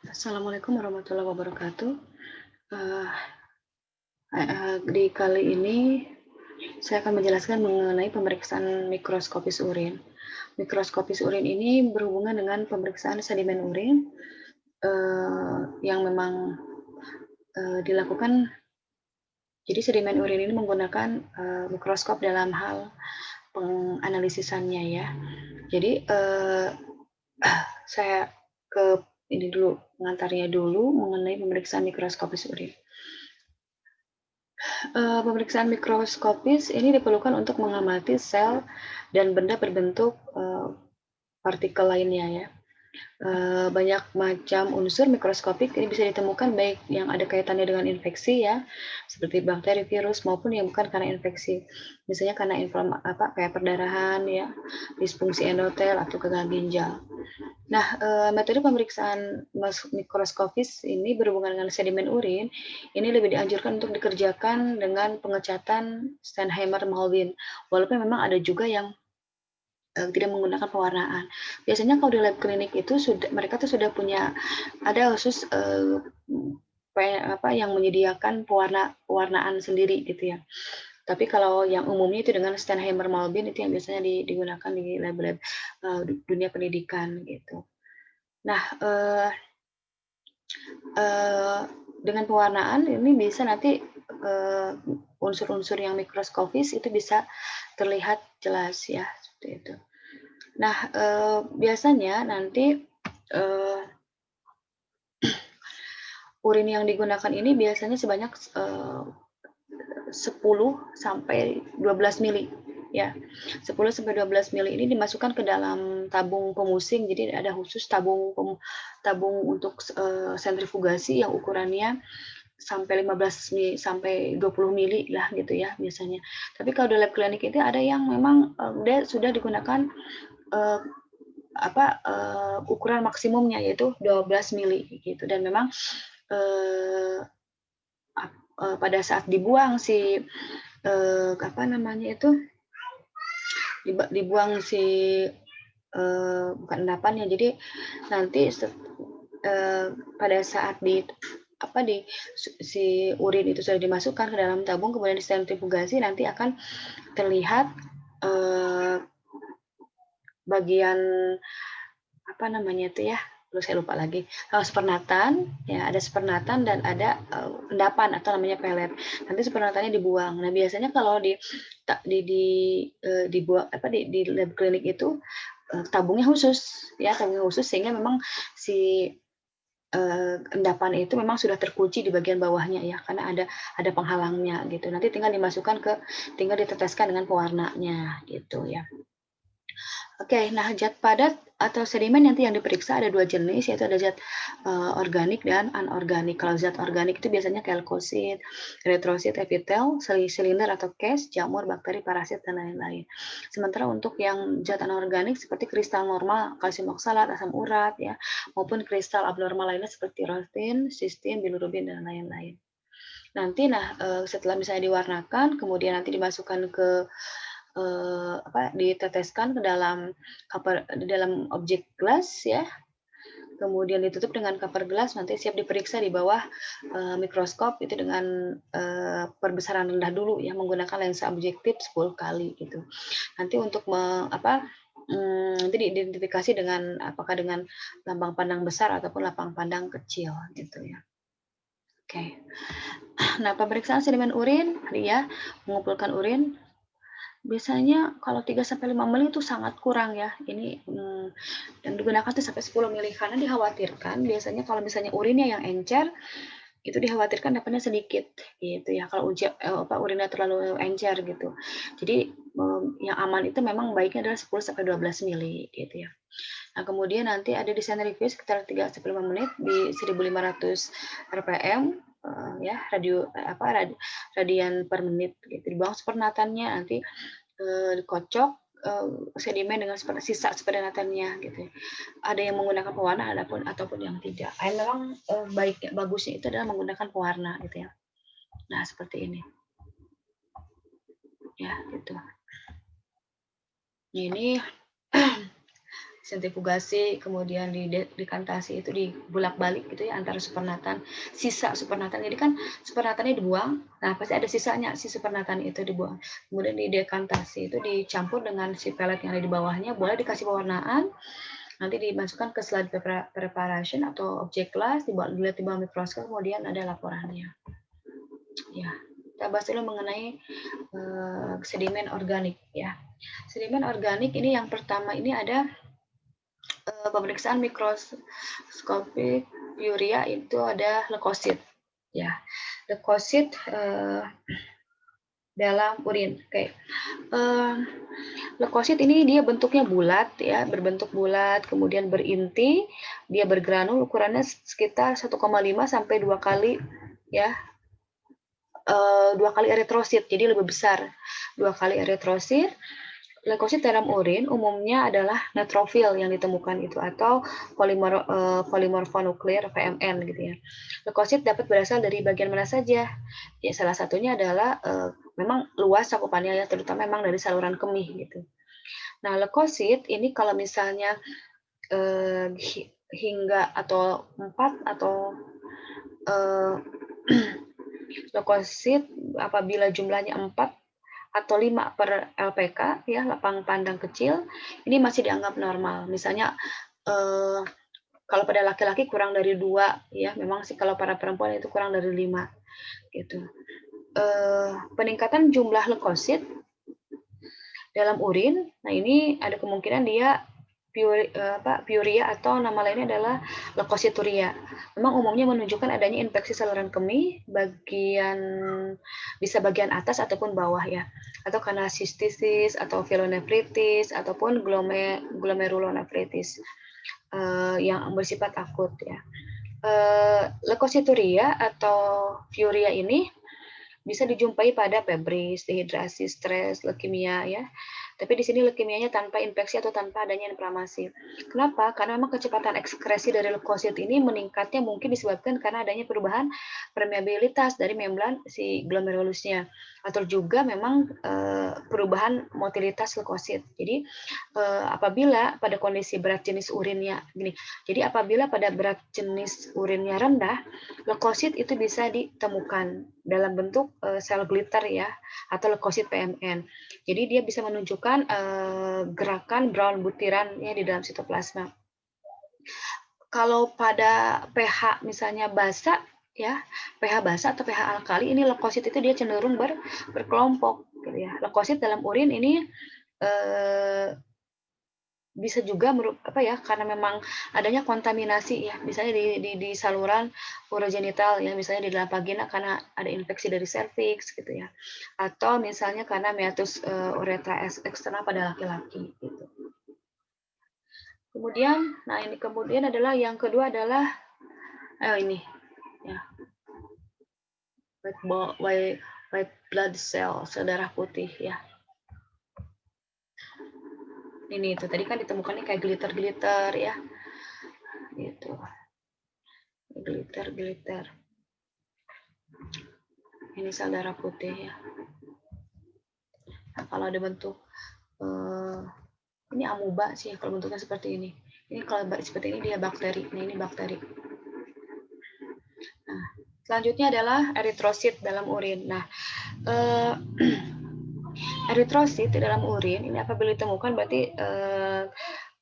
Assalamualaikum warahmatullahi wabarakatuh. Eee di kali ini saya akan menjelaskan mengenai pemeriksaan mikroskopis urin. Mikroskopis urin ini berhubungan dengan pemeriksaan sedimen urin, yang memang, dilakukan. Jadi sedimen urin ini menggunakan, mikroskop dalam hal penganalisisannya ya. Jadi, saya ke ini dulu, pengantarnya dulu mengenai pemeriksaan mikroskopis urin. Pemeriksaan mikroskopis ini diperlukan untuk mengamati sel dan benda berbentuk, partikel lainnya ya. Banyak macam unsur mikroskopik ini bisa ditemukan baik yang ada kaitannya dengan infeksi ya, seperti bakteri, virus, maupun yang bukan karena infeksi. Misalnya karena kayak perdarahan ya, disfungsi endotel atau gagal ginjal. Nah, metode pemeriksaan mikroskopis ini berhubungan dengan sedimen urin, ini lebih dianjurkan untuk dikerjakan dengan pengecatan Steinheimer-Malvin, walaupun memang ada juga yang, tidak menggunakan pewarnaan. Biasanya kalau di lab klinik itu mereka tuh sudah punya ada khusus, yang menyediakan pewarnaan sendiri gitu ya. Tapi kalau yang umumnya itu dengan Steinheimer-Malvin itu yang biasanya digunakan di lab-lab, dunia pendidikan gitu. Nah, eee, dengan pewarnaan ini bisa nanti, unsur-unsur yang mikroskopis itu bisa terlihat jelas ya, seperti itu. Nah, biasanya nanti, eee, urin yang digunakan ini biasanya sebanyak, 10 sampai 12 mili, ya. 10 sampai 12 mili ini dimasukkan ke dalam tabung pemusing, jadi ada khusus tabung untuk, sentrifugasi yang ukurannya sampai 15 sampai 20 mili lah gitu ya biasanya. Tapi kalau di lab klinik itu ada yang memang, dia sudah digunakan, eee, ukuran maksimumnya yaitu 12 mili gitu dan memang, eee, pada saat dibuang si, apa namanya itu, dibuang si, bukan endapannya, jadi nanti pada saat si urin itu sudah dimasukkan ke dalam tabung kemudian disentrifugasi nanti akan terlihat, eee, bagian apa namanya itu ya, aduh saya lupa lagi, supernatan, ya ada supernatan dan ada, endapan atau namanya pelet. Nanti supernatannya dibuang. Nah biasanya kalau dibuang di lab klinik itu, tabungnya khusus ya, tabungnya khusus sehingga memang si, endapan itu memang sudah terkunci di bagian bawahnya ya, karena ada penghalangnya gitu. Nanti tinggal diteteskan dengan pewarnanya gitu ya. Oke, nah zat padat atau sedimen nanti yang diperiksa ada 2 jenis, yaitu ada zat, organik dan anorganik. Kalau zat organik itu biasanya kelkosit, eritrosit, epitel, silinder atau cash, jamur, bakteri, parasit, dan lain-lain. Sementara untuk yang zat anorganik seperti kristal normal, kalsium oksalat, asam urat ya, maupun kristal abnormal lainnya seperti rotin, sistin, bilirubin, dan lain-lain. Nanti setelah misalnya diwarnakan, kemudian nanti dimasukkan ke diteteskan ke dalam di dalam objek gelas ya, kemudian ditutup dengan cover gelas, nanti siap diperiksa di bawah, mikroskop itu dengan, perbesaran rendah dulu ya, menggunakan lensa objektif 10 kali gitu. Nanti untuk nanti diidentifikasi dengan apakah dengan lambang pandang besar ataupun lapang pandang kecil gitu ya. Oke. Nah, pemeriksaan sedimen urin tadi ya, mengumpulkan urin. Biasanya kalau 3 sampai 5 mili itu sangat kurang ya, ini, yang digunakan tuh sampai 10 mili, karena dikhawatirkan biasanya kalau misalnya urinnya yang encer, itu dikhawatirkan dapatnya sedikit, gitu ya, kalau urinnya terlalu encer gitu. Jadi, yang aman itu memang baiknya adalah 10 sampai 12 mili, gitu ya. Nah, kemudian nanti ada di sentrifuge sekitar 3 sampai 5 menit di 1.500 rpm, ya, radian per menit gitu, di bawah supernatannya nanti dikocok, sedimen dengan sisa supernatannya gitu ya. Ada yang menggunakan pewarna ataupun yang tidak. Memang, bagusnya itu adalah menggunakan pewarna gitu ya. Nah seperti ini, ya gitu. Ini sentrifugasi, kemudian dikantasi itu dibulak-balik gitu ya antara supernatan, sisa supernatan. Jadi kan supernatannya dibuang, nah pasti ada sisanya si supernatan itu dibuang. Kemudian didekantasi itu dicampur dengan si pelet yang ada di bawahnya, boleh dikasih pewarnaan, nanti dimasukkan ke slide preparation atau object class, dilihat di bawah mikroskop, kemudian ada laporannya. Ya, kita bahas dulu mengenai sedimen organik ya. Sedimen organik ini yang pertama ini ada pemeriksaan mikroskopik urea, itu ada leukosit ya. Leukosit dalam urin. Oke. Leukosit ini dia bentuknya bulat ya, berbentuk bulat, kemudian berinti, dia bergranul, ukurannya sekitar 1,5 sampai 2 kali ya. 2 kali eritrosit, jadi lebih besar. 2 kali eritrosit. Leukosit dalam urin umumnya adalah neutrofil yang ditemukan itu, atau polimorfonuklear PMN gitu ya. Leukosit dapat berasal dari bagian mana saja? Ya, salah satunya adalah memang luas cakupannya ya, terutama memang dari saluran kemih gitu. Nah, leukosit ini kalau misalnya hingga atau 4 atau leukosit apabila jumlahnya 4 atau 5 per LPK ya, lapang pandang kecil, ini masih dianggap normal. Misalnya kalau pada laki-laki kurang dari 2 ya, memang sih kalau para perempuan itu kurang dari 5 gitu. Peningkatan jumlah leukosit dalam urin, nah ini ada kemungkinan dia piuria atau nama lainnya adalah leukosituria. Memang umumnya menunjukkan adanya infeksi saluran kemih bisa bagian atas ataupun bawah ya, atau karena sistitis atau pielonefritis ataupun glomerulonefritis yang bersifat akut ya. Leukosituria atau piuria ini bisa dijumpai pada febris, dehidrasi, stres, leukemia ya. Tapi di sini leukemianya tanpa infeksi atau tanpa adanya inflamasi. Kenapa? Karena memang kecepatan ekskresi dari leukosit ini meningkatnya mungkin disebabkan karena adanya perubahan permeabilitas dari membran si glomerulusnya, atau juga memang perubahan motilitas leukosit. Jadi apabila pada kondisi berat jenis urinnya gini. Jadi apabila pada berat jenis urinnya rendah, leukosit itu bisa ditemukan dalam bentuk sel glitter ya, atau leukosit PMN. Jadi dia bisa menunjukkan gerakan brown butiran ya di dalam sitoplasma. Kalau pada pH misalnya basa ya, pH basa atau pH alkali, ini leukosit itu dia cenderung berkelompok gitu ya. Leukosit dalam urin ini bisa juga karena memang adanya kontaminasi ya, misalnya di saluran urogenital ya, misalnya di dalam vagina karena ada infeksi dari serviks gitu ya, atau misalnya karena meatus uretra eksternal pada laki-laki gitu. Kemudian, nah ini kemudian adalah yang kedua adalah ini ya, white blood cell, sel darah putih ya. Ini itu tadi kan ditemukannya kayak glitter ya, gitu. Glitter. Ini sel darah putih ya. Nah, kalau ada bentuk ini amuba sih kalau bentuknya seperti ini. Ini kalau seperti ini dia bakteri. Nah, ini bakteri. Nah, selanjutnya adalah eritrosit dalam urin. Nah, eritrosit di dalam urin ini apabila ditemukan berarti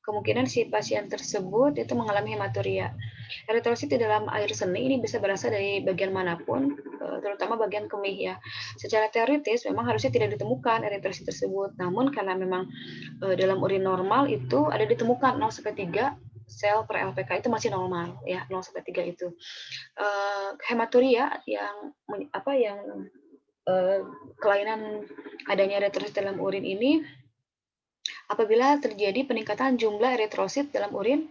kemungkinan si pasien tersebut itu mengalami hematuria. Eritrosit di dalam air seni ini bisa berasal dari bagian manapun, terutama bagian kemih ya. Secara teoritis memang harusnya tidak ditemukan eritrosit tersebut, namun karena memang dalam urin normal itu ada ditemukan 0,3 sel per LPK, itu masih normal ya, 0,3 itu. Hematuria yang kelainan adanya eritrosit dalam urin ini apabila terjadi peningkatan jumlah eritrosit dalam urin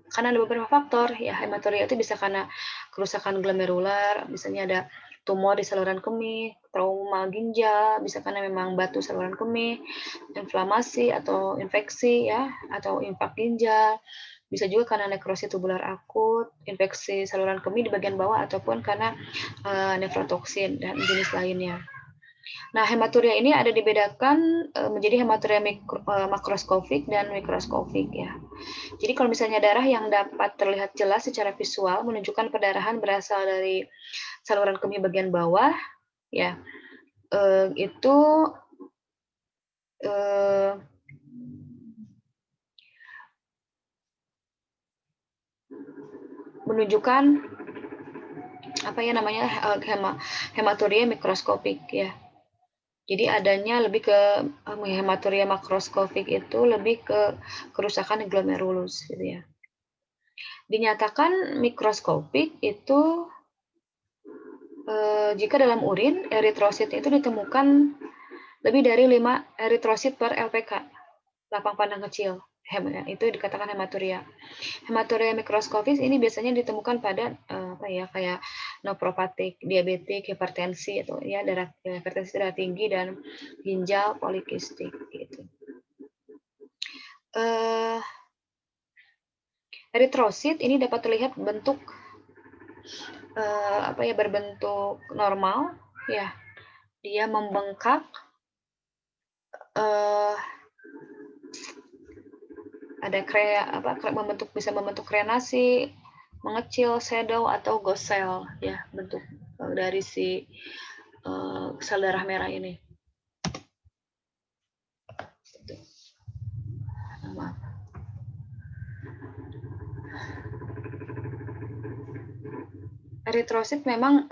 karena ada beberapa faktor ya. Hematuria itu bisa karena kerusakan glomerular, misalnya ada tumor di saluran kemih, trauma ginjal, bisa karena memang batu saluran kemih, inflamasi atau infeksi ya, atau infak ginjal, bisa juga karena nekrosi tubular akut, infeksi saluran kemih di bagian bawah, ataupun karena nefrotoksin dan jenis lainnya. Nah, hematuria ini ada dibedakan menjadi hematuria makroskopik dan mikroskopik ya. Jadi kalau misalnya darah yang dapat terlihat jelas secara visual menunjukkan perdarahan berasal dari saluran kemih bagian bawah ya. Itu menunjukkan apa ya namanya hematuria mikroskopik ya. Jadi adanya lebih ke hematuria makroskopik itu lebih ke kerusakan glomerulus gitu ya. Dinyatakan mikroskopik itu jika dalam urin eritrosit itu ditemukan lebih dari 5 eritrosit per LPK, lapang pandang kecil. Itu dikatakan hematuria. Hematuria mikroskopis ini biasanya ditemukan pada kayak nephropatik, diabetik, hipertensi atau ya hipertensi darah tinggi dan ginjal polikistik gitu. Eritrosit ini dapat terlihat bentuk berbentuk normal ya. Dia membengkak ada bisa membentuk krenasi, mengecil, shadow atau ghost cell ya bentuk dari si sel darah merah ini. Maaf. Eritrosit memang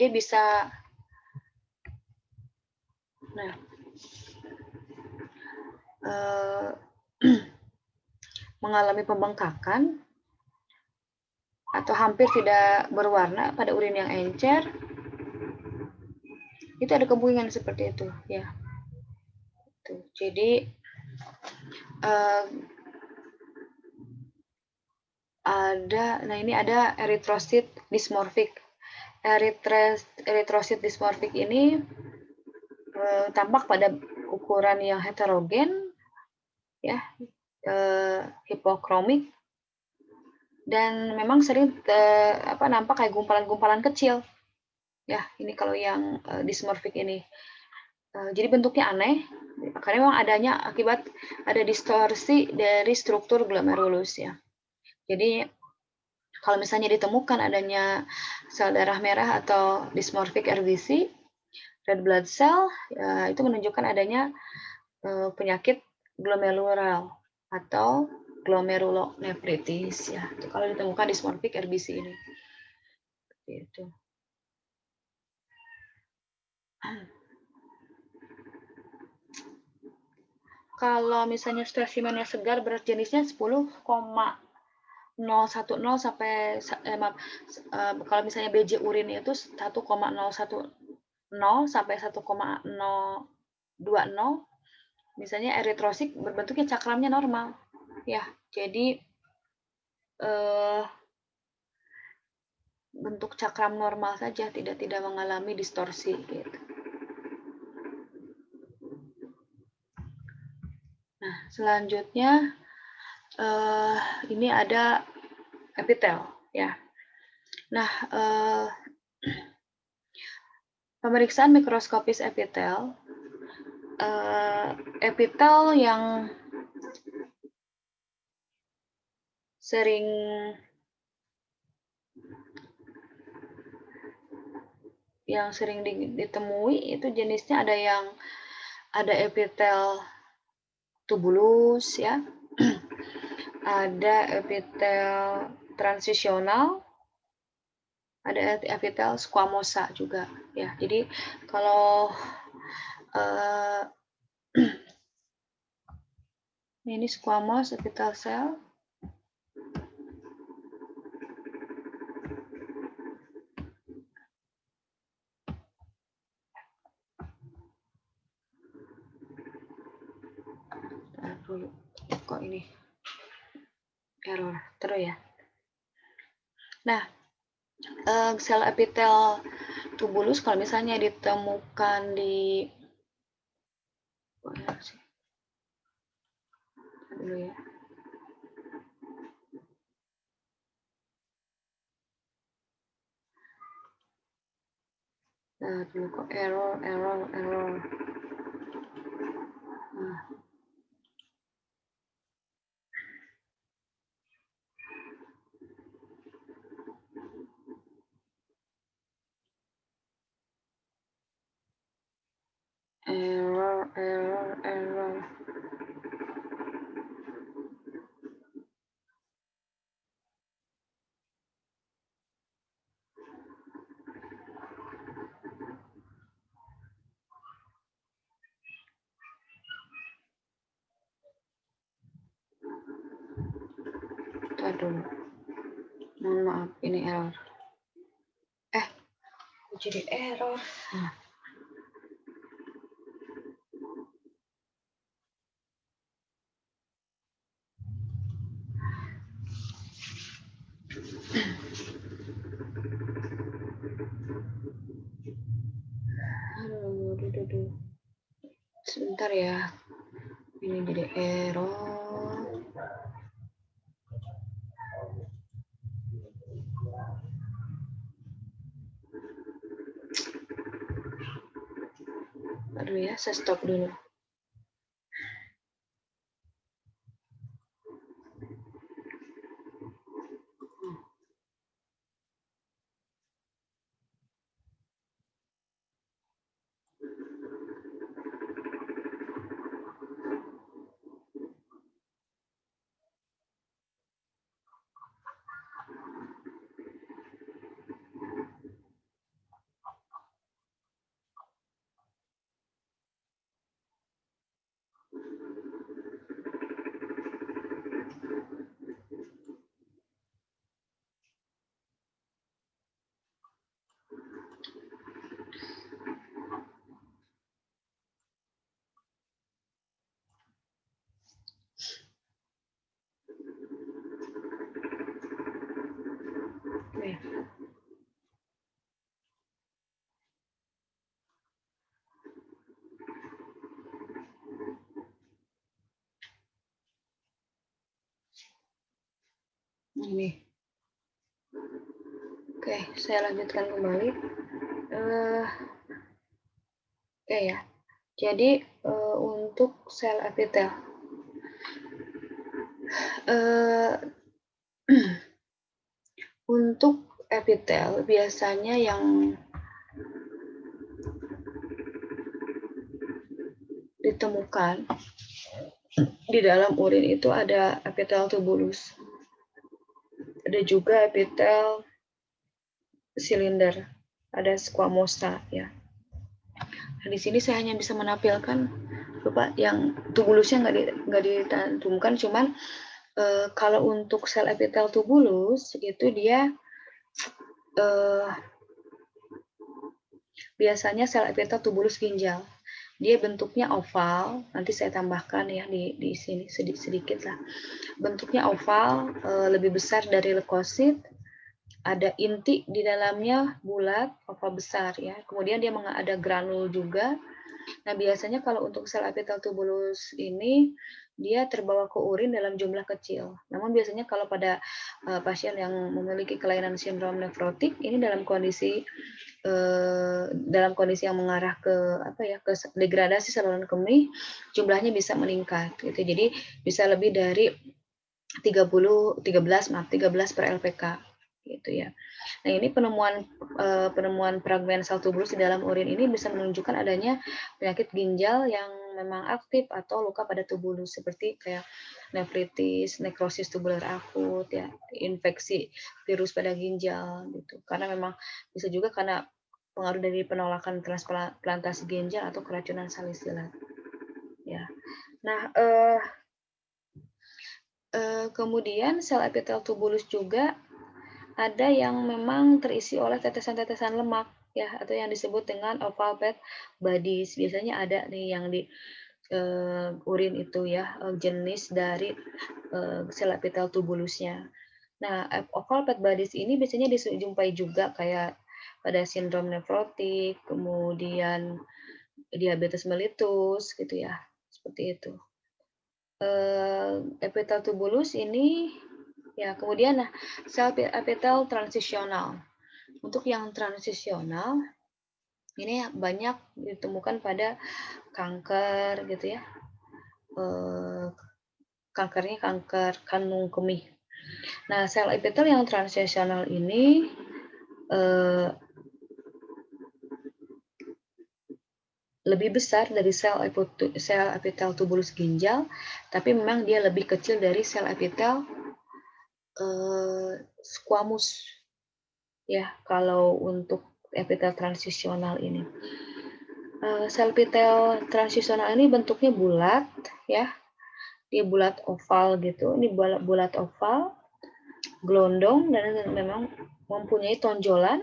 dia bisa mengalami pembengkakan atau hampir tidak berwarna pada urin yang encer. Itu ada kemungkinan seperti itu ya. Jadi ini ada eritrosit dysmorphik. Eritrosit dysmorphik ini tampak pada ukuran yang heterogen ya, hipokromik, dan memang sering nampak kayak gumpalan-gumpalan kecil ya. Ini kalau yang dysmorphik ini jadi bentuknya aneh karena memang adanya akibat ada distorsi dari struktur glomerulus ya. Jadi kalau misalnya ditemukan adanya sel darah merah atau dysmorphic RBC, red blood cell, ya, itu menunjukkan adanya penyakit glomerular atau glomerulonefritis ya. Itu kalau ditemukan dysmorphic RBC ini. Gitu. Kalau misalnya spesimennya segar berat jenisnya 10,010 sampai kalau misalnya BJ urin itu 1,010 sampai 1,020, misalnya eritrosit berbentuknya cakramnya normal ya. Jadi bentuk cakram normal saja, tidak mengalami distorsi gitu. Nah, selanjutnya ini ada epitel ya. Nah, pemeriksaan mikroskopis epitel, epitel yang sering ditemui itu jenisnya ada epitel tubulus ya, ada epitel transisional, ada epitel squamosa juga ya. Jadi kalau ini squamous epitel cell. Kok ini error terus ya. Nah, sel epitel tubulus kalau misalnya ditemukan di dulu ya. Tunggu kok error. Nah. Error. Aduh, mohon maaf, ini error. Jadi error. Nah. Aduh. Sebentar ya. Ini jadi error. Aduh ya, saya stop dulu. Oke. Ini. Oke, saya lanjutkan kembali. Oke ya. Jadi untuk sel epitel, untuk epitel biasanya yang ditemukan di dalam urin itu ada epitel tubulus, ada juga epitel silinder, ada squamosa ya. Nah, di sini saya hanya bisa menampilkan Bapak yang tubulusnya nggak ditantumkan, cuman kalau untuk sel epitel tubulus itu dia biasanya sel epitel tubulus ginjal. Dia bentuknya oval, nanti saya tambahkan ya di sini sedikit lah. Bentuknya oval, lebih besar dari leukosit, ada inti di dalamnya bulat, oval besar ya. Kemudian dia ada granul juga. Nah, biasanya kalau untuk sel epitel tubulus ini dia terbawa ke urin dalam jumlah kecil. Namun biasanya kalau pada pasien yang memiliki kelainan sindrom nefrotik ini dalam kondisi yang mengarah ke ke degradasi saluran kemih, jumlahnya bisa meningkat gitu. Jadi bisa lebih dari 13 per LPK gitu ya. Nah, ini penemuan fragmen sel tubulus di dalam urin ini bisa menunjukkan adanya penyakit ginjal yang memang aktif atau luka pada tubulus seperti kayak nefritis, nekrosis tubular akut ya, infeksi virus pada ginjal gitu. Karena memang bisa juga karena pengaruh dari penolakan transplantasi ginjal atau keracunan salisilat. Ya. Nah, kemudian sel epitel tubulus juga ada yang memang terisi oleh tetesan-tetesan lemak ya, atau yang disebut dengan oval fat bodies. Biasanya ada nih yang di urin itu ya, jenis dari sel epitel tubulusnya. Nah, oval fat bodies ini biasanya dijumpai juga kayak pada sindrom nefrotik, kemudian diabetes mellitus gitu ya, seperti itu. Epitel tubulus ini ya, kemudian sel epitel transisional. Untuk yang transisional Ini banyak ditemukan pada kanker gitu ya. Kankernya kanker kandung kemih. Nah, sel epitel yang transisional ini lebih besar dari sel epitel tubulus ginjal, tapi memang dia lebih kecil dari sel epitel squamous ya, kalau untuk epitel transisional ini. Sel epitel transisional ini bentuknya bulat ya, dia bulat oval gitu, ini bulat oval, gelondong, dan memang mempunyai tonjolan.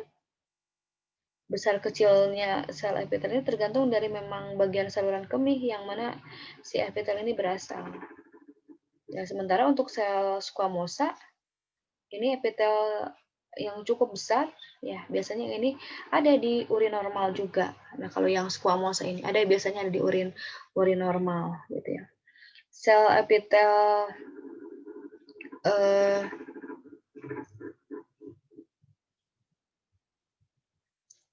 Besar kecilnya sel epitel ini tergantung dari memang bagian saluran kemih yang mana si epitel ini berasal. Ya, sementara untuk sel squamosa, ini epitel yang cukup besar, ya biasanya ini ada di urin normal juga. Nah, kalau yang squamosa ini ada biasanya ada di urin normal gitu ya. Sel epitel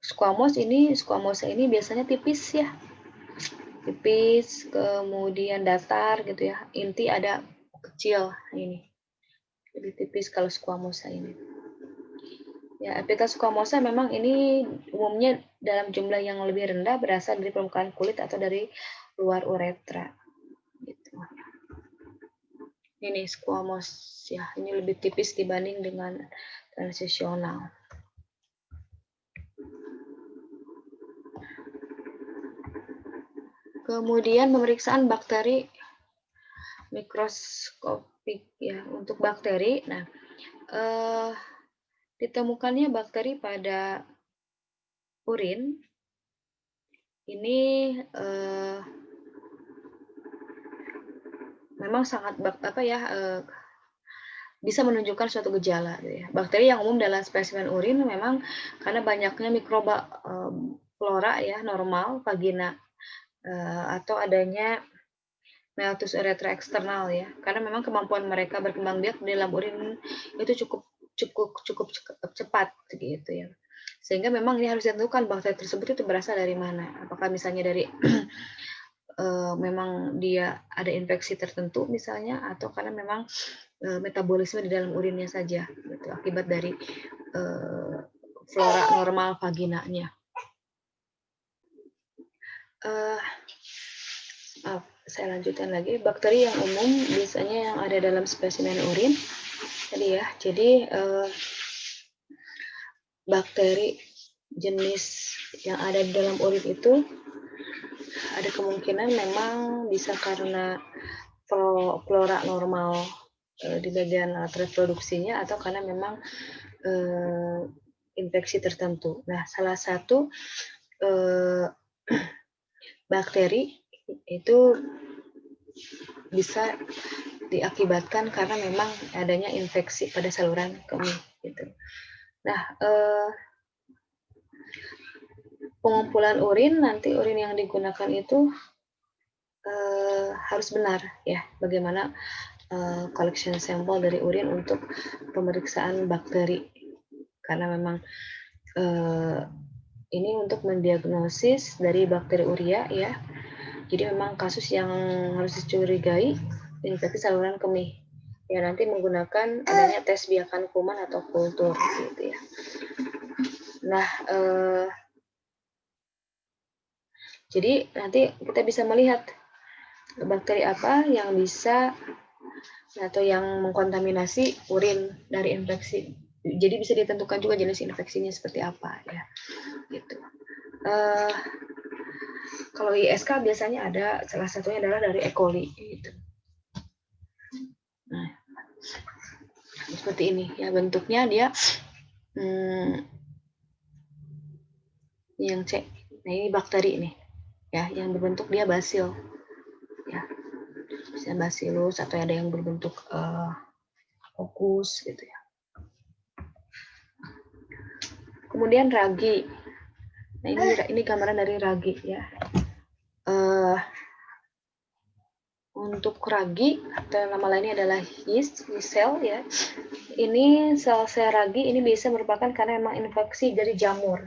squamosa ini biasanya tipis ya. Tipis, kemudian datar gitu ya. Inti ada kecil ini. Lebih tipis kalau squamosa ini. Ya, epitel squamosa memang ini umumnya dalam jumlah yang lebih rendah berasal dari permukaan kulit atau dari luar uretra. Gitu. Ini squamous ya, ini lebih tipis dibanding dengan transisional. Kemudian pemeriksaan bakteri mikroskopik ya untuk bakteri. Nah, ditemukannya bakteri pada urin ini memang sangat bisa menunjukkan suatu gejala gitu ya. Bakteri yang umum dalam spesimen urin memang karena banyaknya mikroba flora ya normal vagina atau adanya meiosis uretra eksternal ya. Karena memang kemampuan mereka berkembang biak di dalam urin itu cukup cepat gitu ya. Sehingga memang ini harus ditentukan bakteri tersebut itu berasal dari mana. Apakah misalnya dari memang dia ada infeksi tertentu misalnya, atau karena memang metabolisme di dalam urinnya saja gitu, akibat dari flora normal vaginanya. Saya lanjutkan lagi, bakteri yang umum biasanya yang ada dalam spesimen urin tadi ya. Jadi bakteri jenis yang ada di dalam urin itu ada kemungkinan memang bisa karena flora normal di bagian alat reproduksinya atau karena memang infeksi tertentu. Nah, salah satu bakteri itu bisa diakibatkan karena memang adanya infeksi pada saluran kemih gitu. Nah, pengumpulan urin, nanti urin yang digunakan itu harus benar ya, bagaimana collection sampel dari urin untuk pemeriksaan bakteri, karena memang ini untuk mendiagnosis dari bakteri urea ya. Jadi memang kasus yang harus dicurigai infeksi saluran kemih. Ya, nanti menggunakan adanya tes biakan kuman atau kultur gitu ya. Nah, jadi nanti kita bisa melihat bakteri apa yang bisa atau yang mengkontaminasi urin dari infeksi. Jadi bisa ditentukan juga jenis infeksinya seperti apa ya. Gitu. Kalau ISK biasanya ada, salah satunya adalah dari E. coli gitu. Nah, seperti ini ya bentuknya dia yang C. Nah, ini bakteri nih ya, yang berbentuk dia basil ya, bisa bacillus atau ada yang berbentuk kokus gitu ya. Kemudian ragi. Nah, ini gambaran dari ragi ya. Untuk ragi atau nama lainnya adalah yeast cell ya. Ini sel ragi ini bisa merupakan karena memang infeksi dari jamur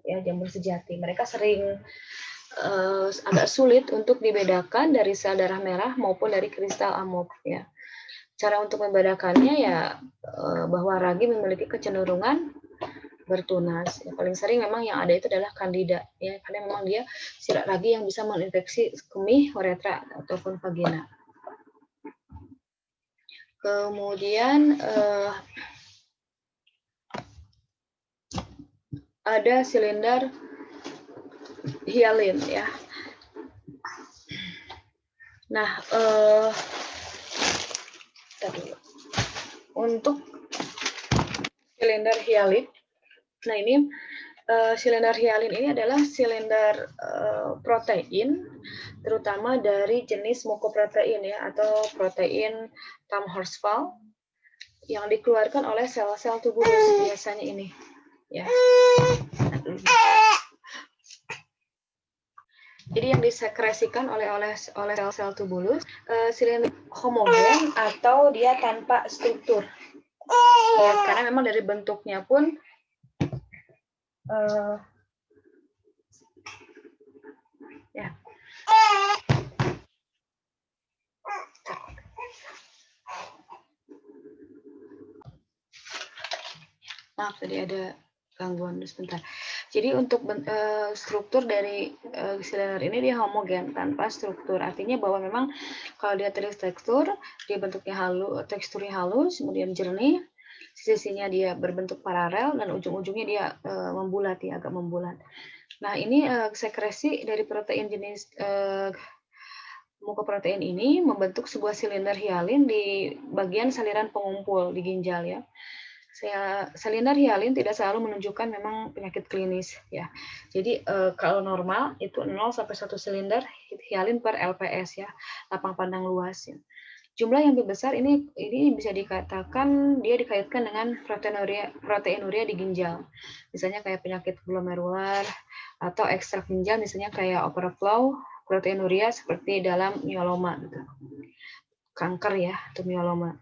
ya, jamur sejati. Mereka sering agak sulit untuk dibedakan dari sel darah merah maupun dari kristal amok ya. Cara untuk membedakannya ya bahwa ragi memiliki kecenderungan bertunas. Ya, paling sering memang yang ada itu adalah kandida ya, karena memang dia sirat ragi yang bisa menginfeksi kemih, uretra ataupun vagina. Kemudian ada silinder hyalin ya. Nah, untuk silinder hyalin, nah ini silinder hyalin ini adalah silinder protein, terutama dari jenis mukoprotein ya, atau protein Tam-Horsfall yang dikeluarkan oleh sel-sel tubulus biasanya ini ya. Jadi yang disekresikan oleh sel-sel tubulus silinder homogen atau dia tanpa struktur. Ya, karena memang dari bentuknya pun ya. Maaf tadi ada gangguan sebentar. Jadi untuk struktur dari silinder ini dia homogen tanpa struktur. Artinya bahwa memang kalau dia tertekstur, dia bentuknya halus, teksturnya halus, kemudian jernih, sisinya dia berbentuk paralel dan ujung-ujungnya dia membulat ya, agak membulat. Nah, ini sekresi dari protein jenis mukoprotein ini membentuk sebuah silinder hyalin di bagian saliran pengumpul di ginjal ya. Silinder hyalin tidak selalu menunjukkan memang penyakit klinis ya. Jadi kalau normal itu 0 sampai 1 silinder hyalin per LPS ya, lapang pandang luas ya. Jumlah yang lebih besar ini bisa dikatakan dia dikaitkan dengan proteinuria di ginjal. Misalnya kayak penyakit glomerular atau ekstrak ginjal misalnya kayak overflow proteinuria seperti dalam myeloma gitu. Kanker ya, atau myeloma.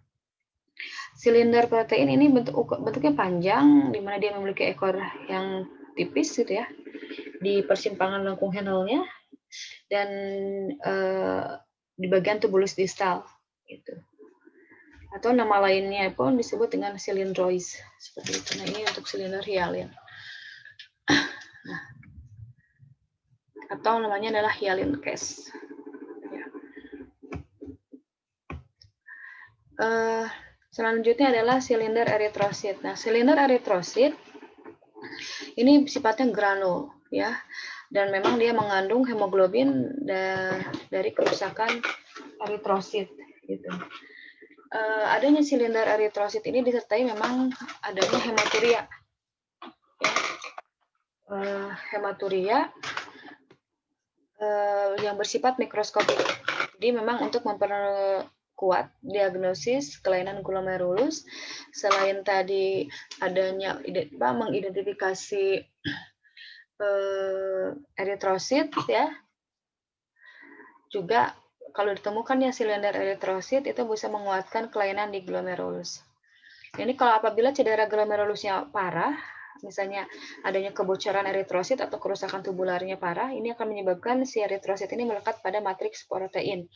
Silinder protein ini bentuknya panjang, di mana dia memiliki ekor yang tipis gitu ya, di persimpangan lengkung Henle-nya, dan di bagian tubulus distal. Gitu. Atau nama lainnya pun disebut dengan silindrois, seperti itu. Nah, ini untuk silinder hyalin. Nah, atau namanya adalah hyalin case. Ya. Selanjutnya adalah silinder eritrosit. Nah, silinder eritrosit ini sifatnya granul ya, dan memang dia mengandung hemoglobin dari kerusakan eritrosit gitu. Adanya silinder eritrosit ini disertai memang adanya hematuria. Ya. Hematuria yang bersifat mikroskopik. Jadi memang untuk memperkuat diagnosis kelainan glomerulus, selain tadi adanya mengidentifikasi eritrosit ya, juga kalau ditemukan ya silinder eritrosit itu bisa menguatkan kelainan di glomerulus. Ini kalau apabila cedera glomerulusnya parah, misalnya adanya kebocoran eritrosit atau kerusakan tubularnya parah, ini akan menyebabkan si eritrosit ini melekat pada matriks protein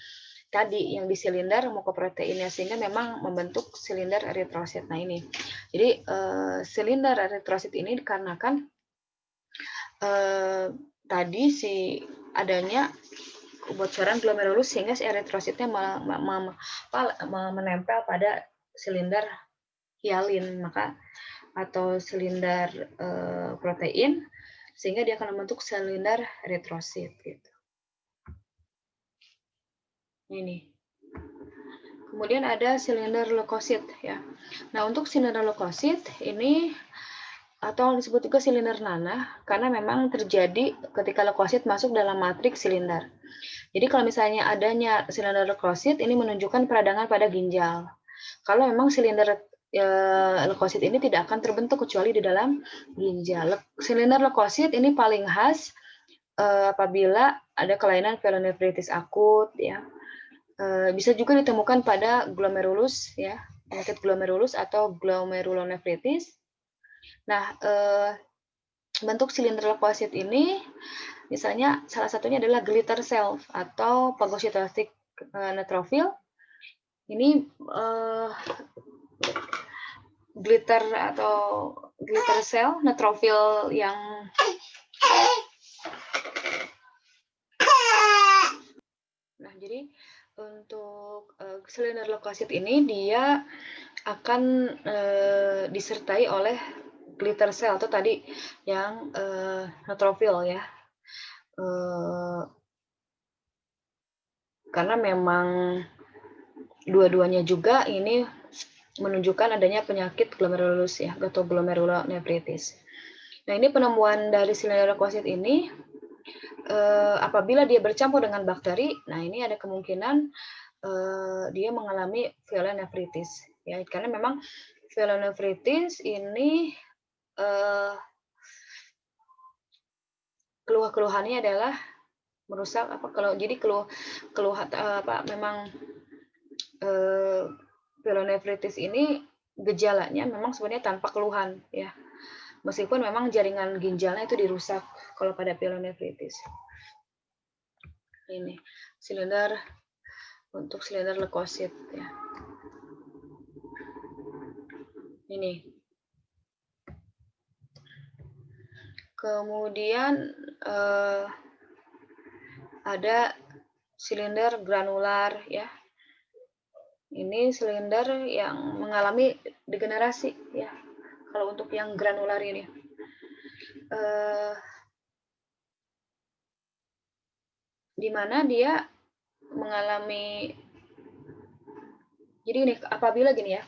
tadi yang di silinder mukoproteinnya, sehingga memang membentuk silinder eritrosit. Nah ini, jadi silinder eritrosit ini dikarenakan tadi si adanya kebocoran glomerulus sehingga si eritrositnya menempel pada silinder hyalin atau silinder protein, sehingga dia akan membentuk silinder eritrosit gitu. Ini. Kemudian ada silinder leukosit ya. Nah, untuk silinder leukosit ini atau disebut juga silinder nanah karena memang terjadi ketika leukosit masuk dalam matriks silinder. Jadi kalau misalnya adanya silinder leukosit ini menunjukkan peradangan pada ginjal. Kalau memang silinder leukosit ini tidak akan terbentuk kecuali di dalam ginjal. Silinder leukosit ini paling khas apabila ada kelainan pyelonefritis akut ya. Bisa juga ditemukan pada glomerulus ya, penyakit glomerulus atau glomerulonefritis. Nah, bentuk silinder leukosit ini misalnya salah satunya adalah glitter cell atau phagocytosis neutrophil. Ini glitter cell neutrophil yang nah, jadi untuk silinder leukosit ini dia akan disertai oleh glitter cell atau tadi yang neutrophil ya. Karena memang dua-duanya juga ini menunjukkan adanya penyakit glomerulus ya, atau glomerulonefritis. Nah, ini penemuan dari silinder leukosit ini apabila dia bercampur dengan bakteri, nah ini ada kemungkinan dia mengalami pyelonefritis ya, karena memang pyelonefritis ini keluhannya adalah merusak memang pyelonefritis ini gejalanya memang sebenarnya tanpa keluhan ya, meskipun memang jaringan ginjalnya itu dirusak kalau pada pyelonefritis. Ini untuk silinder leukosit ya. Ini. Kemudian ada silinder granular ya. Ini silinder yang mengalami degenerasi ya. Kalau untuk yang granular ini. Di mana dia mengalami, jadi ini apabila gini ya,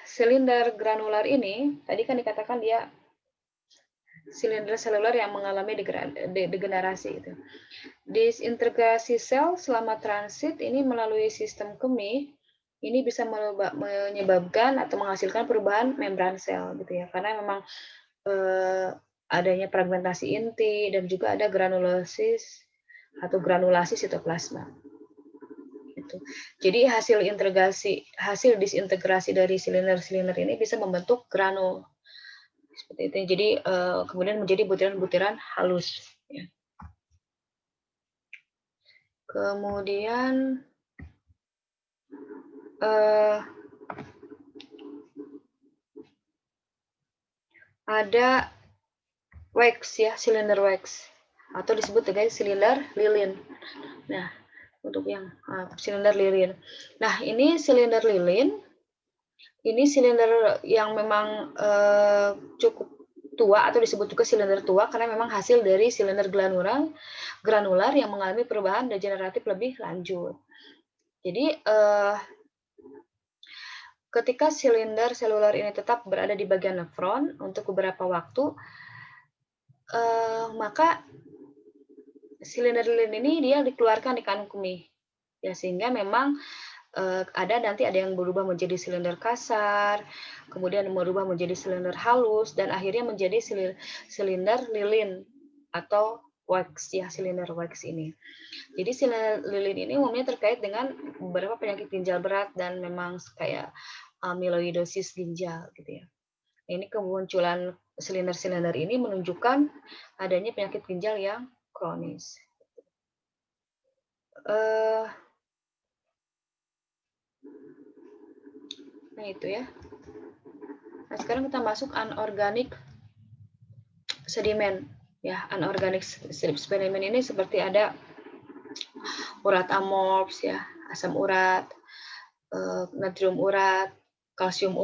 silinder granular ini tadi kan dikatakan dia silinder seluler yang mengalami degenerasi itu. Disintegrasi sel selama transit ini melalui sistem kemih ini bisa menyebabkan atau menghasilkan perubahan membran sel gitu ya, karena memang adanya fragmentasi inti dan juga ada granulosis atau granulasi sitoplasma. Itu. Jadi hasil disintegrasi dari silinder-silinder ini bisa membentuk granul seperti itu. Jadi kemudian menjadi butiran-butiran halus. Ya. Kemudian ada wax ya, silinder wax atau disebut dengan silinder lilin. Nah, untuk yang silinder lilin. Nah, ini silinder lilin. Ini silinder yang memang cukup tua atau disebut juga silinder tua karena memang hasil dari silinder granular yang mengalami perubahan degeneratif lebih lanjut. Jadi ketika silinder seluler ini tetap berada di bagian nefron untuk beberapa waktu, maka silinder lilin ini dia dikeluarkan di kandung kemih, ya sehingga memang nanti ada yang berubah menjadi silinder kasar, kemudian berubah menjadi silinder halus, dan akhirnya menjadi silinder lilin atau wax ya, silinder wax ini. Jadi silinder lilin ini umumnya terkait dengan beberapa penyakit ginjal berat dan memang kayak amyloidosis ginjal gitu ya. Ini kemunculan silinder-silinder ini menunjukkan adanya penyakit ginjal yang kronis. Nah itu ya. Nah sekarang kita masuk anorganik sedimen. Ya, anorganik sedimen ini seperti ada urat amorf ya, asam urat, natrium urat, kalsium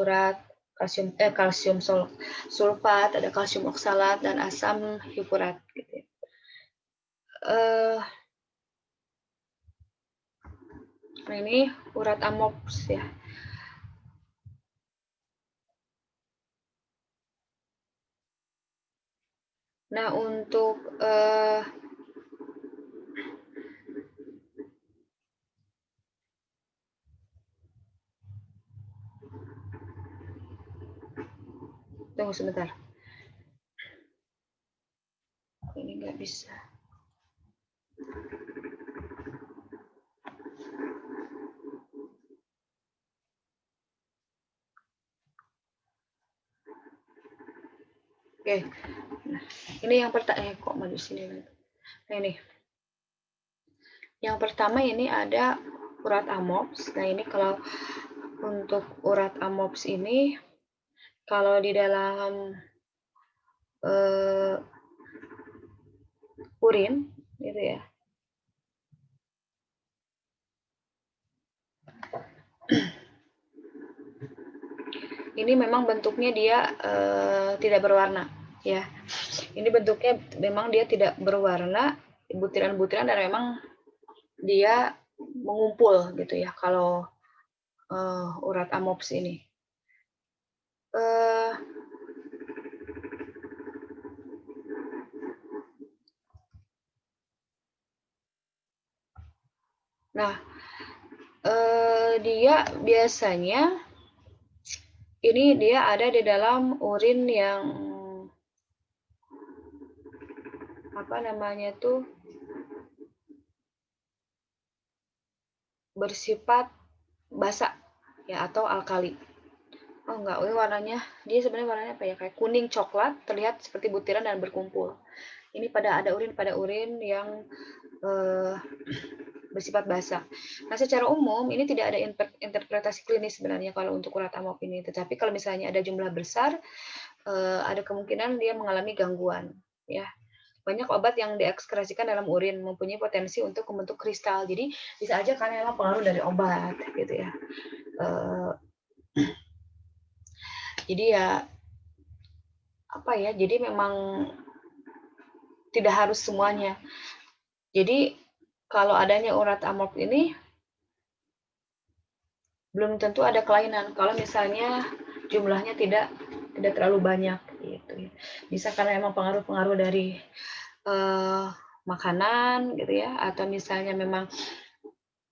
sulfat, ada kalsium oksalat dan asam hipurat gitu ya. Nah ini urat amorf ya. Nah untuk tunggu sebentar. Ini nggak bisa. Oke. Nah, ini yang pertama kok maju sini. Nah, ini. Yang pertama ini ada urat amops. Nah, ini kalau untuk urat amops ini kalau di dalam urin gitu ya. Ini memang bentuknya dia tidak berwarna ya. Ini bentuknya memang dia tidak berwarna, butiran-butiran, dan memang dia mengumpul gitu ya kalau urat amops ini. Nah, dia biasanya ini dia ada di dalam urin yang apa namanya tuh bersifat basa ya atau alkali. Oh enggak, ini warnanya dia sebenarnya warnanya apa ya? Kayak kuning coklat, terlihat seperti butiran dan berkumpul. Ini pada urin yang bersifat basah. Nah, secara umum ini tidak ada interpretasi klinis sebenarnya kalau untuk urat amop ini. Tetapi kalau misalnya ada jumlah besar, ada kemungkinan dia mengalami gangguan. Ya, banyak obat yang diekskresikan dalam urin mempunyai potensi untuk membentuk kristal. Jadi bisa aja karena memang pengaruh dari obat, gitu ya. Jadi ya apa ya? Jadi memang tidak harus semuanya. Jadi kalau adanya urat amop ini belum tentu ada kelainan kalau misalnya jumlahnya tidak terlalu banyak gitu ya. Bisa karena emang pengaruh-pengaruh dari makanan gitu ya, atau misalnya memang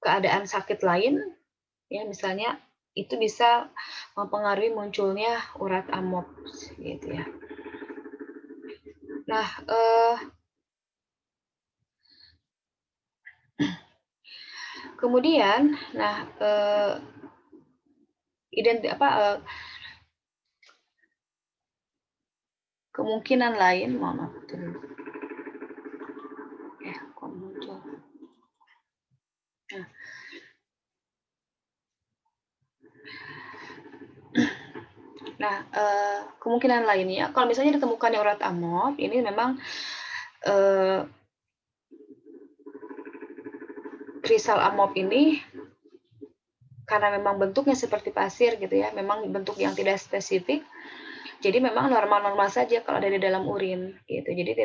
keadaan sakit lain ya, misalnya itu bisa mempengaruhi munculnya urat amop gitu ya. Nah, kemudian kemungkinan lain, maaf dulu. Kok muncul. Nah, kemungkinan lainnya kalau misalnya ditemukannya urat amop, ini memang kristal amop ini karena memang bentuknya seperti pasir gitu ya, memang bentuk yang tidak spesifik. Jadi memang normal-normal saja kalau ada di dalam urin gitu. Jadi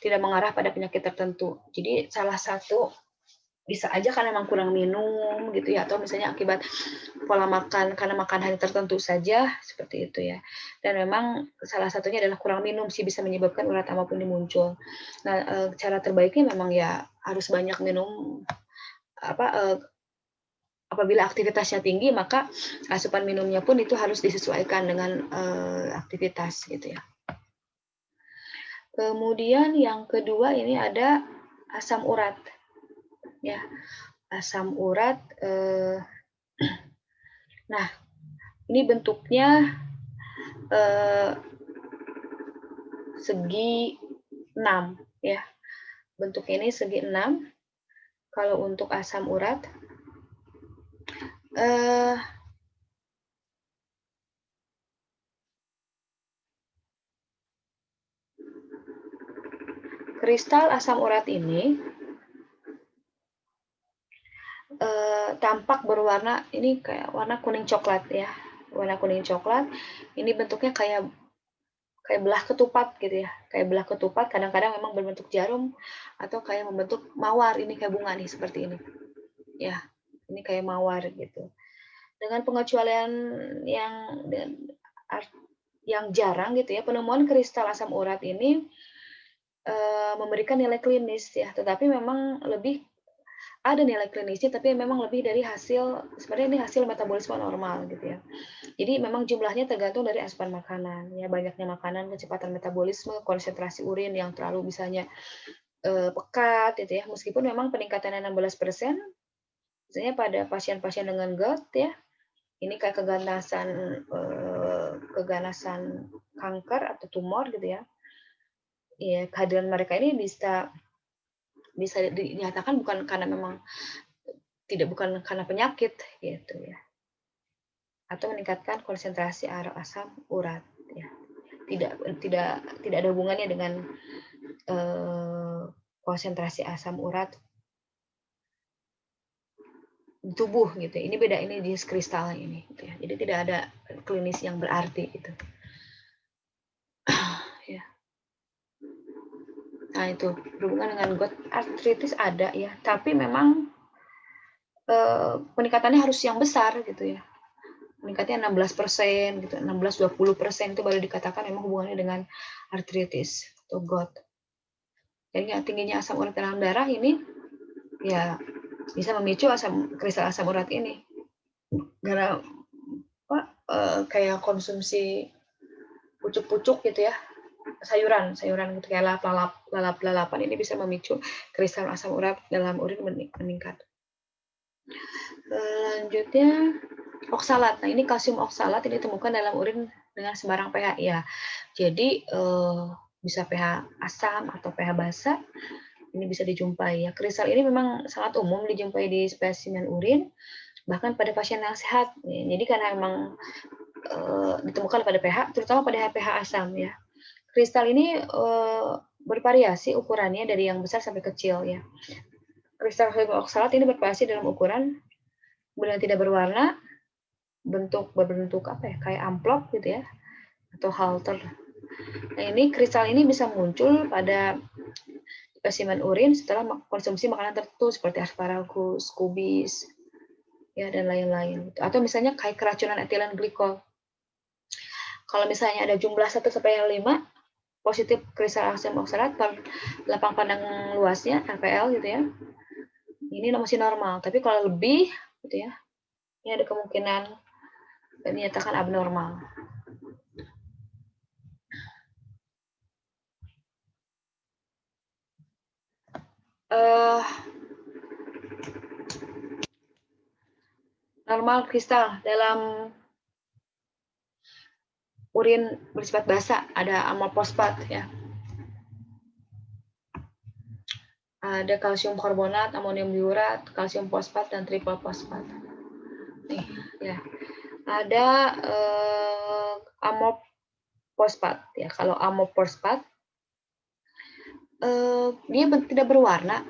tidak mengarah pada penyakit tertentu. Jadi salah satu bisa aja karena memang kurang minum gitu ya, atau misalnya akibat pola makan karena makan hari tertentu saja seperti itu ya. Dan memang salah satunya adalah kurang minum sih bisa menyebabkan urat amop ini muncul. Nah, cara terbaiknya memang ya harus banyak minum apabila aktivitasnya tinggi, maka asupan minumnya pun itu harus disesuaikan dengan aktivitas gitu ya. Kemudian yang kedua ini ada asam urat. Ya, asam urat. Nah, ini bentuknya segi 6 ya. Bentuknya ini segi 6. Kalau untuk asam urat kristal asam urat ini tampak berwarna ini kayak warna kuning coklat ya. Warna kuning coklat. Ini bentuknya kayak belah ketupat gitu ya. Kayak belah ketupat kadang-kadang memang berbentuk jarum atau kayak membentuk mawar, ini kayak bunga nih seperti ini. Ya, ini kayak mawar gitu. Dengan pengecualian yang jarang gitu ya, penemuan kristal asam urat ini memberikan nilai klinis ya, tetapi memang lebih ada nilai klinisnya, tapi memang lebih dari sebenarnya ini hasil metabolisme normal gitu ya. Jadi memang jumlahnya tergantung dari asupan makanan ya, banyaknya makanan, kecepatan metabolisme, konsentrasi urin yang terlalu misalnya pekat gitu ya. Meskipun memang peningkatannya 16%, misalnya pada pasien-pasien dengan GERD ya, ini kayak keganasan kanker atau tumor gitu ya. Ya, kehadiran mereka ini bisa dinyatakan bukan karena karena penyakit gitu ya. Atau meningkatkan konsentrasi asam urat ya. Tidak ada hubungannya dengan konsentrasi asam urat di tubuh gitu. Ini beda, ini di kristal ini gitu ya. Jadi tidak ada klinis yang berarti gitu. Ya. Nah, itu berhubungan dengan gout arthritis ada ya, tapi memang peningkatannya harus yang besar gitu ya. Meningkatnya 16% gitu, 16-20% itu baru dikatakan memang hubungannya dengan arthritis atau gout. Jadi tingginya asam urat dalam darah ini ya bisa memicu kristal asam urat ini. Karena kayak konsumsi pucuk-pucuk gitu ya, sayuran gitu kayak lalapan ini bisa memicu kristal asam urat dalam urin meningkat. Selanjutnya oksalat. Nah, ini kalsium oksalat ini ditemukan dalam urin dengan sembarang pH ya. Jadi bisa pH asam atau pH basa ini bisa dijumpai ya. Kristal ini memang sangat umum dijumpai di spesimen urin bahkan pada pasien yang sehat. Jadi karena memang ditemukan pada pH, terutama pada pH asam ya. Kristal ini bervariasi ukurannya dari yang besar sampai kecil ya. Kristal kalsium oksalat ini bervariasi dalam ukuran, kemudian tidak berwarna, berbentuk apa ya, kayak amplop gitu ya, atau halter. Nah, ini kristal ini bisa muncul pada spesimen urin setelah konsumsi makanan tertentu seperti asparagus, kubis, ya dan lain-lain. Atau misalnya kayak keracunan etilen glikol. Kalau misalnya ada jumlah 1 sampai 5 positif kristal kalsium oksalat per lapang pandang luasnya LPL gitu ya. Ini masih normal, tapi kalau lebih gitu ya, ini ada kemungkinan dinyatakan abnormal. Normal kristal dalam urin bersifat basa ada amofosfat ya. Ada kalsium karbonat, amonium biurat, kalsium fosfat dan triple fosfat. Nih, ya. Ada amofosfat ya. Kalau amofosfat dia tidak berwarna,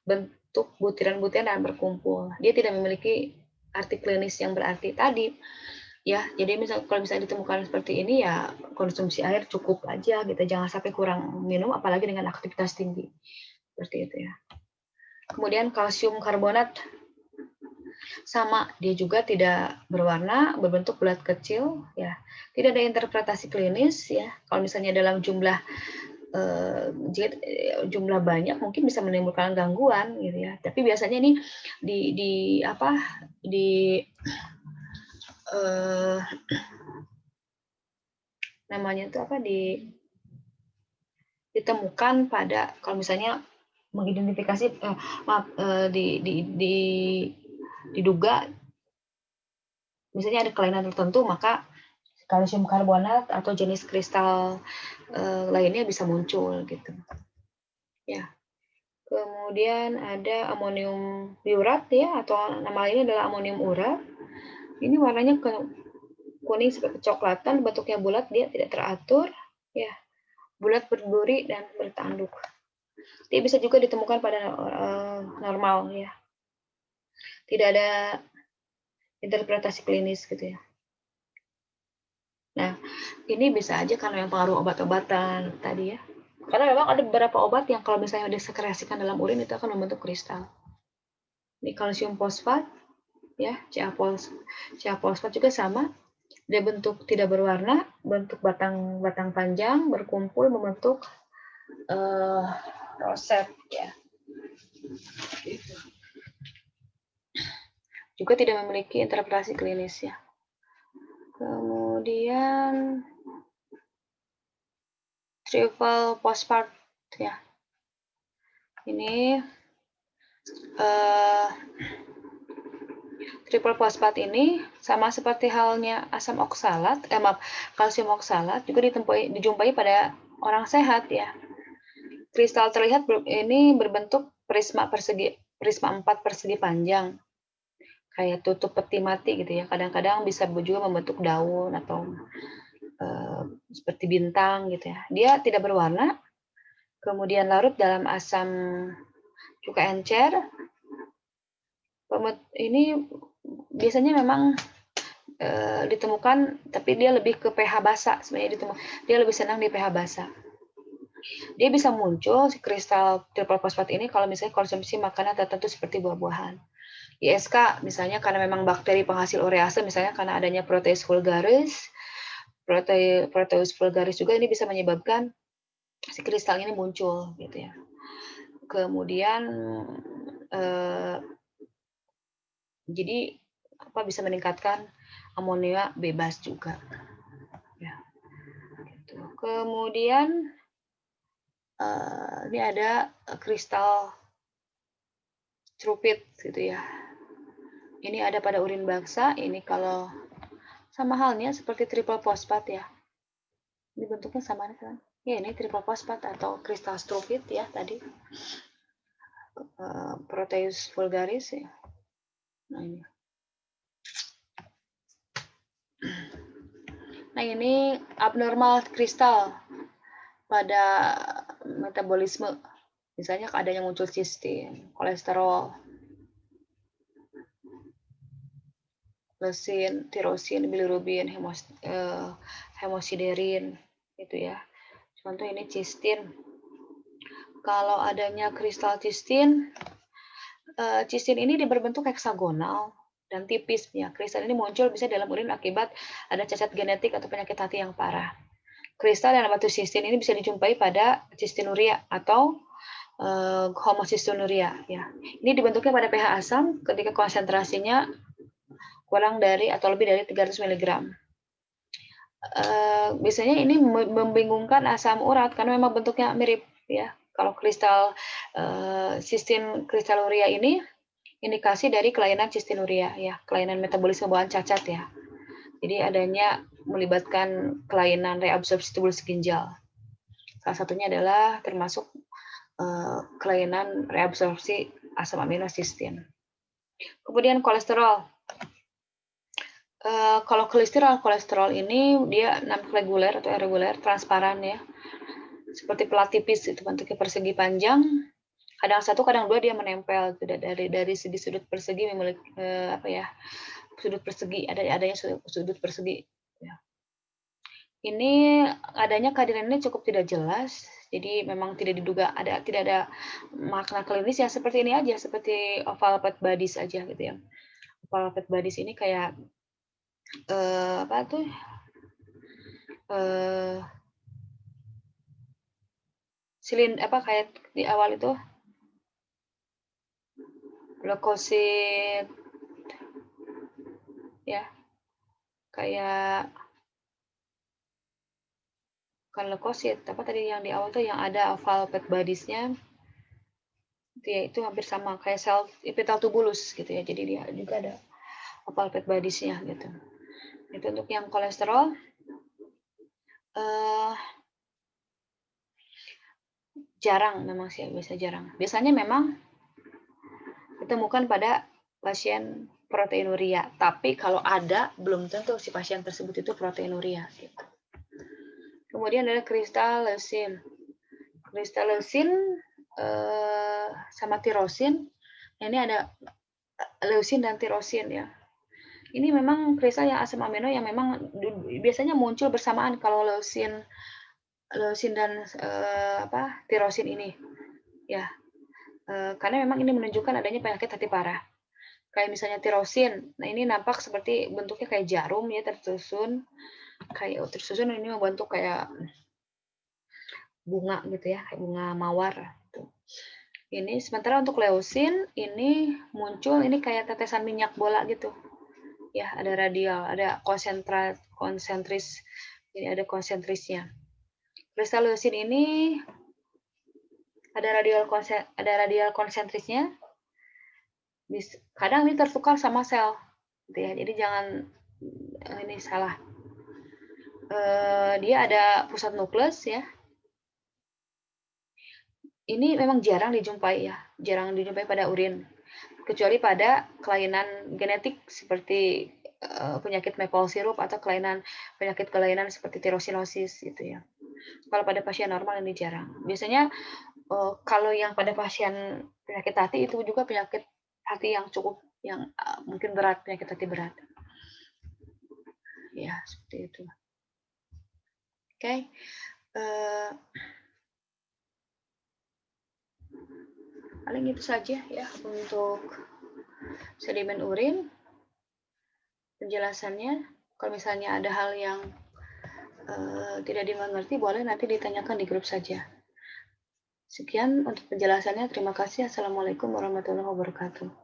bentuk butiran-butiran dan berkumpul. Dia tidak memiliki arti klinis yang berarti tadi. Ya, jadi kalau misalnya ditemukan seperti ini ya konsumsi air cukup aja gitu, jangan sampai kurang minum apalagi dengan aktivitas tinggi. Seperti itu ya. Kemudian kalsium karbonat sama, dia juga tidak berwarna, berbentuk bulat kecil ya. Tidak ada interpretasi klinis ya. Kalau misalnya dalam jumlah banyak mungkin bisa menimbulkan gangguan gitu ya. Tapi biasanya ini namanya itu apa ditemukan pada kalau misalnya mengidentifikasi diduga misalnya ada kelainan tertentu, maka kalsium karbonat atau jenis kristal lainnya bisa muncul gitu. Ya. Kemudian ada amonium biurat ya, atau nama lainnya adalah amonium urat. Ini warnanya kuning sampai kecoklatan, bentuknya bulat, dia tidak teratur, ya, bulat berduri dan bertanduk. Dia bisa juga ditemukan pada normal ya. Tidak ada interpretasi klinis gitu ya. Nah, ini bisa aja karena yang pengaruh obat-obatan tadi ya. Karena memang ada beberapa obat yang kalau misalnya disekresikan dalam urin itu akan membentuk kristal. Ini kalsium fosfat, ya, CA fosfat juga sama. Dia bentuk tidak berwarna, bentuk batang panjang, berkumpul membentuk roset, ya. Juga tidak memiliki interpretasi klinis ya. Kemudian triple fosfat ya. Ini Triple fosfat ini sama seperti halnya asam oksalat, kalsium oksalat juga dijumpai pada orang sehat ya. Kristal terlihat ini berbentuk prisma 4 persegi panjang, kayak tutup peti mati gitu ya. Kadang-kadang bisa juga membentuk daun atau seperti bintang gitu ya. Dia tidak berwarna, kemudian larut dalam asam cuka encer. Ini biasanya memang ditemukan, tapi dia lebih ke pH basa sebenarnya dia lebih senang di pH basa. Dia bisa muncul si kristal triple fosfat ini kalau misalnya konsumsi makanan tertentu seperti buah-buahan. ISK misalnya karena memang bakteri penghasil urease, misalnya karena adanya Proteus vulgaris. Proteus vulgaris juga ini bisa menyebabkan si kristal ini muncul gitu ya. Kemudian jadi bisa meningkatkan amonia bebas juga. Ya. Gitu. Kemudian ini ada kristal strupit gitu ya. Ini ada pada urin baksa. Ini kalau sama halnya seperti triple fosfat ya. Ini bentuknya sama kan? Ya, ini triple fosfat atau kristal strupit ya tadi. Proteus vulgaris ya. Nah ini. Nah ini abnormal kristal pada metabolisme. Misalnya adanya muncul sistin, kolesterol, leusin, tirosin, bilirubin, hemosiderin, gitu ya. Contoh ini cistin. Kalau adanya kristal cistin ini berbentuk heksagonal dan tipis ya. Kristal ini muncul bisa dalam urin akibat ada cacat genetik atau penyakit hati yang parah. Kristal dalam batu cistin ini bisa dijumpai pada cistinuria atau homocystinuria ya. Ini dibentuknya pada pH asam ketika konsentrasinya kurang dari atau lebih dari 300 mg. Biasanya ini membingungkan asam urat karena memang bentuknya mirip ya. Kalau kristal sistin kristaluria ini indikasi dari kelainan cistinuria ya, kelainan metabolisme bawaan cacat ya. Jadi adanya melibatkan kelainan reabsorpsi tubulus ginjal. Salah satunya adalah termasuk kelainan reabsorpsi asam amino sistin. Kemudian kolesterol. Kalau kolesterol ini dia non-reguler atau irregular, transparan ya. Seperti pelat tipis itu bentuknya persegi panjang. Kadang satu, kadang dua dia menempel. Dari segi sudut persegi memiliki sudut persegi, adanya sudut persegi. Ya. Ini adanya kehadiran ini cukup tidak jelas. Jadi memang tidak diduga tidak ada makna klinis ya, seperti ini aja, seperti oval fat bodies aja gitu ya. Oval fat bodies ini kayak kayak di awal itu leukosit ya, kayak bukan leukosit, apa tadi yang di awal tuh yang ada oval fat bodies-nya ya, itu hampir sama kayak sel epitel-tubulus gitu ya. Jadi dia juga ada oval fat bodies-nya gitu. Itu untuk yang kolesterol. Jarang memang sih, jarang. Biasanya memang ditemukan pada pasien proteinuria, tapi kalau ada belum tentu si pasien tersebut itu proteinuria gitu. Kemudian ada kristal leusin. Kristal leusin sama tirosin. Ini ada leusin dan tirosin ya. Ini memang kristal yang asam amino yang memang biasanya muncul bersamaan kalau leusin dan tirosin ini ya. Karena memang ini menunjukkan adanya penyakit hati parah. Kayak misalnya tirosin, nah ini nampak seperti bentuknya kayak jarum ya, tersusun ini membentuk kayak bunga gitu ya, kayak bunga mawar. Ini sementara untuk leusin ini muncul ini kayak tetesan minyak bola gitu. Ya, ada radial, ada konsentris, ini ada konsentrisnya. Kristal leusin ini ada radial konsentrisnya kadang ini tertukar sama sel, gitu ya. Jadi jangan ini salah. Dia ada pusat nukleus ya. Ini memang jarang dijumpai ya, jarang dijumpai pada urin, kecuali pada kelainan genetik seperti, penyakit maple syrup atau penyakit kelainan seperti tirosinosis gitu ya. Kalau pada pasien normal ini jarang. Biasanya, kalau yang pada pasien penyakit hati itu juga penyakit hati yang cukup yang, mungkin berat, penyakit hati berat. Ya, seperti itu. Oke, paling itu saja ya untuk sedimen urin, penjelasannya. Kalau misalnya ada hal yang, tidak dimengerti boleh nanti ditanyakan di grup saja. Sekian untuk penjelasannya, terima kasih. Assalamualaikum warahmatullahi wabarakatuh.